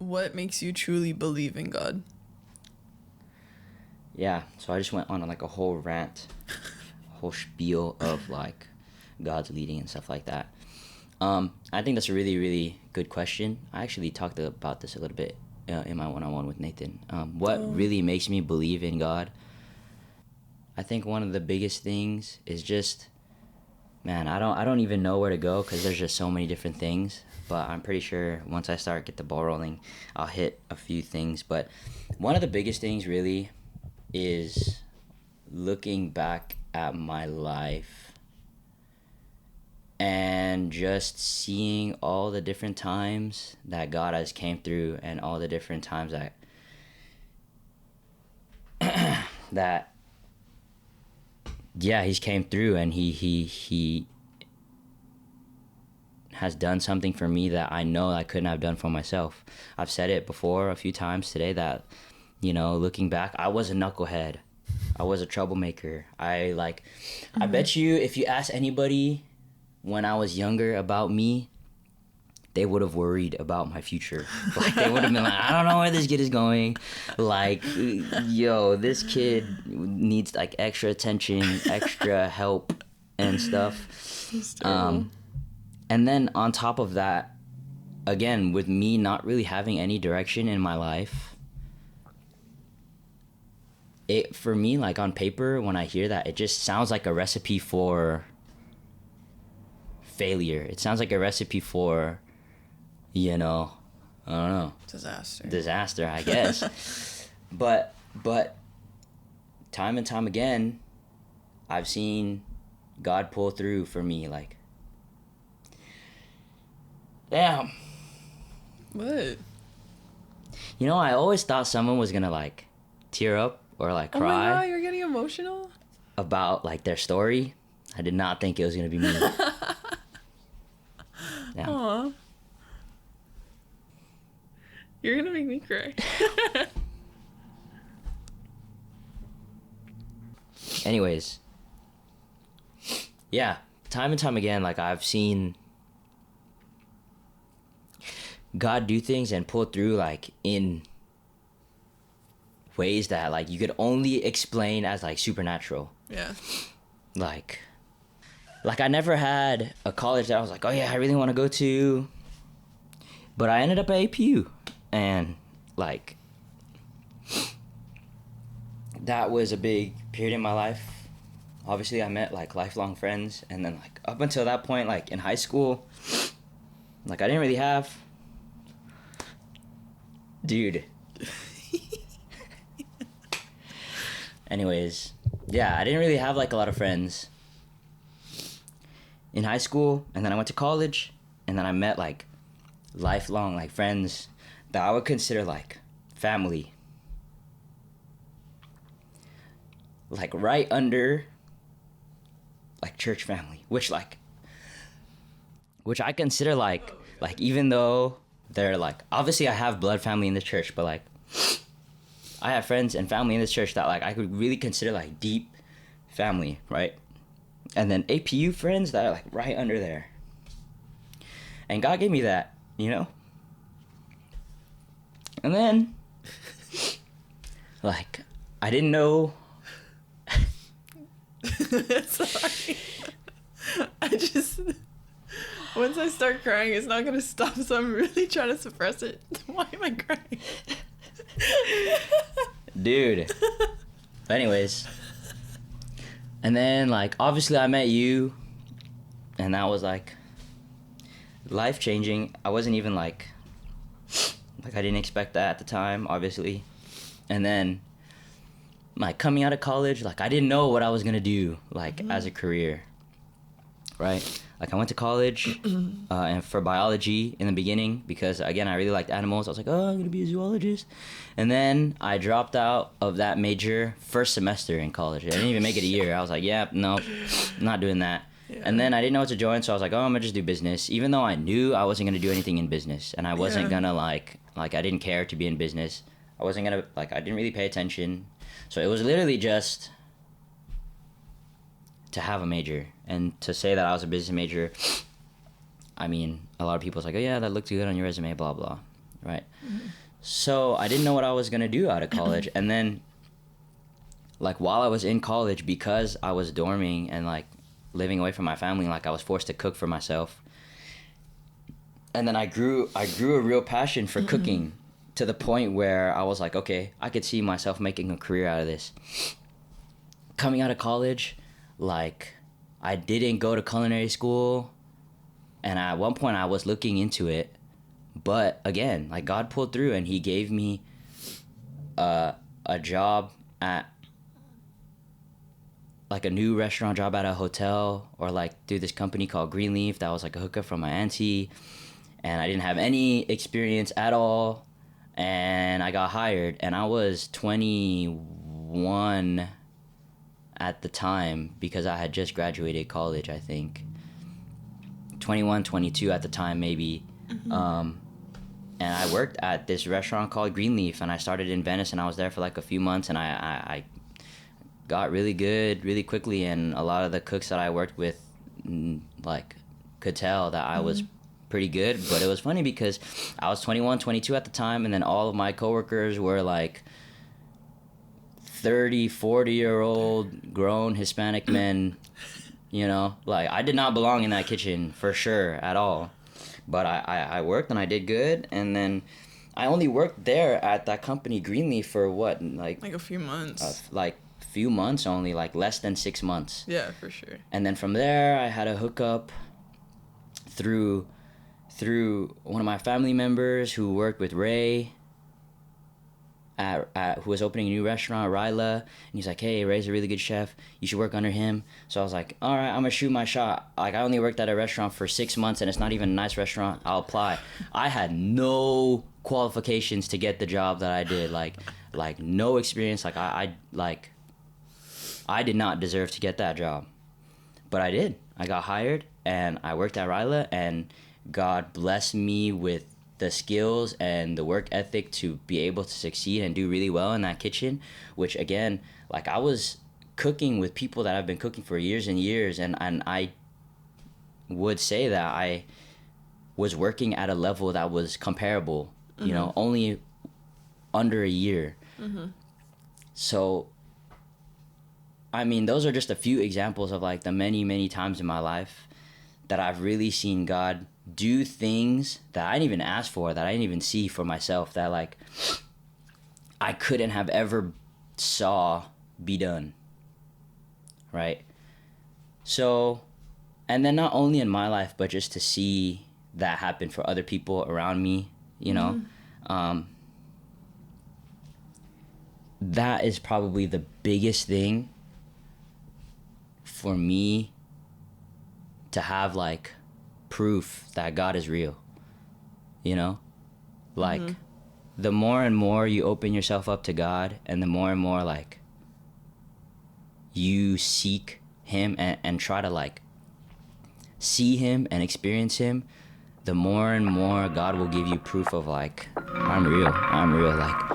what makes you truly believe in God? Yeah, so I just went on like a whole rant, a whole spiel of like God's leading and stuff like that. I think that's a really, really good question. I actually talked about this a little bit in my one-on-one with Nathan. What really makes me believe in God? I think one of the biggest things is just, man, I don't even know where to go because there's just so many different things. But I'm pretty sure once I get the ball rolling, I'll hit a few things. But one of the biggest things really is looking back at my life and just seeing all the different times that God has came through and all the different times that that he's came through and he has done something for me that I know I couldn't have done for myself. I've said it before a few times today that, looking back, I was a knucklehead. I was a troublemaker. I bet you if you ask anybody when I was younger about me, they would have worried about my future. Like, they would have been like, I don't know where this kid is going. Like, yo, this kid needs, like, extra attention, extra help and stuff. And then on top of that, again, with me not really having any direction in my life, for me, like, on paper, when I hear that, it just sounds like a recipe for failure. It sounds like a recipe for, I don't know. Disaster, I guess. But time and time again, I've seen God pull through for me, like, damn. What? I always thought someone was gonna, like, tear up or, like, cry. Oh my God, you're getting emotional? About, like, their story. I did not think it was gonna be me. Yeah. Aww. You're gonna make me cry. Anyways. Yeah. Time and time again, like, I've seen God do things and pull through, like, in ways that, like, you could only explain as, like, supernatural. Yeah. Like I never had a college that I was like, oh yeah, I really want to go to. But I ended up at APU. And, like, that was a big period in my life. Obviously, I met, like, lifelong friends. And then, like, up until that point, like, in high school, like, I didn't really have... Dude. Anyways, yeah, I didn't really have, like, a lot of friends in high school, and then I went to college, and then I met, like, lifelong, like, friends that I would consider, like, family. Like, right under, like, church family, which I consider, like, even though they're, like, obviously I have blood family in the church, but, like, I have friends and family in this church that, like, I could really consider, like, deep family, right? And then APU friends that are, like, right under there. And God gave me that, And then, like, I didn't know. Sorry. Once I start crying, it's not going to stop, so I'm really trying to suppress it. Why am I crying? Dude. Anyways. And then, like, obviously I met you, and that was, like, life-changing. I wasn't even, like, I didn't expect that at the time, obviously. And then, like, coming out of college, like, I didn't know what I was gonna do, like, as a career, right? Like, I went to college and for biology in the beginning because, again, I really liked animals. I was like, oh, I'm gonna be a zoologist. And then I dropped out of that major first semester in college. I didn't even make it a year. I was like, yeah, no, not doing that. Yeah. And then I didn't know what to join, so I was like, oh, I'm gonna just do business, even though I knew I wasn't gonna do anything in business, and I wasn't gonna, like, I didn't care to be in business. I wasn't gonna, like, I didn't really pay attention. So it was literally just to have a major. And to say that I was a business major, I mean, a lot of people was like, oh yeah, that looked good on your resume, blah, blah. right? So I didn't know what I was gonna do out of college, and then like while I was in college, because I was dorming and like living away from my family, like I was forced to cook for myself. And then I grew a real passion for cooking, to the point where I was like, okay, I could see myself making a career out of this. Coming out of college, like I didn't go to culinary school, and at one point I was looking into it, but again, like God pulled through and he gave me a job at like a new restaurant job at a hotel, or like through this company called Greenleaf that was like a hookup from my auntie, and I didn't have any experience at all, and I got hired, and I was 21 at the time because I had just graduated college, I think. 21, 22 at the time, maybe. And I worked at this restaurant called Greenleaf, and I started in Venice, and I was there for like a few months, and I got really good really quickly, and a lot of the cooks that I worked with like could tell that I was pretty good. But it was funny because I was 21, 22 at the time, and then all of my coworkers were like 30, 40-year-old grown Hispanic men, you know, like I did not belong in that kitchen for sure at all. But I worked and I did good, and then I only worked there at that company Greenleaf for what, like a few months. Few months only, like less than 6 months. Yeah, for sure. And then from there I had a hookup through one of my family members who worked with Ray at who was opening a new restaurant, Ryla, and he's like, hey, Ray's a really good chef, you should work under him. So I was like, all right, I'm gonna shoot my shot. Like, I only worked at a restaurant for 6 months, and it's not even a nice restaurant. I'll apply. I had no qualifications to get the job that I did, like no experience. Like I did not deserve to get that job, but I did. I got hired, and I worked at Ryla, and God blessed me with the skills and the work ethic to be able to succeed and do really well in that kitchen, which again, like I was cooking with people that I've been cooking for years and years, and I would say that I was working at a level that was comparable, you know, only under a year. So I mean, those are just a few examples of like the many, many times in my life that I've really seen God do things that I didn't even ask for, that I didn't even see for myself, that like I couldn't have ever saw be done, right? So, and then not only in my life, but just to see that happen for other people around me, you know, that is probably the biggest thing for me to have, like, proof that God is real, you know? Like, the more and more you open yourself up to God, and the more and more, like, you seek him and try to, like, see him and experience him, the more and more God will give you proof of, like, I'm real. Like,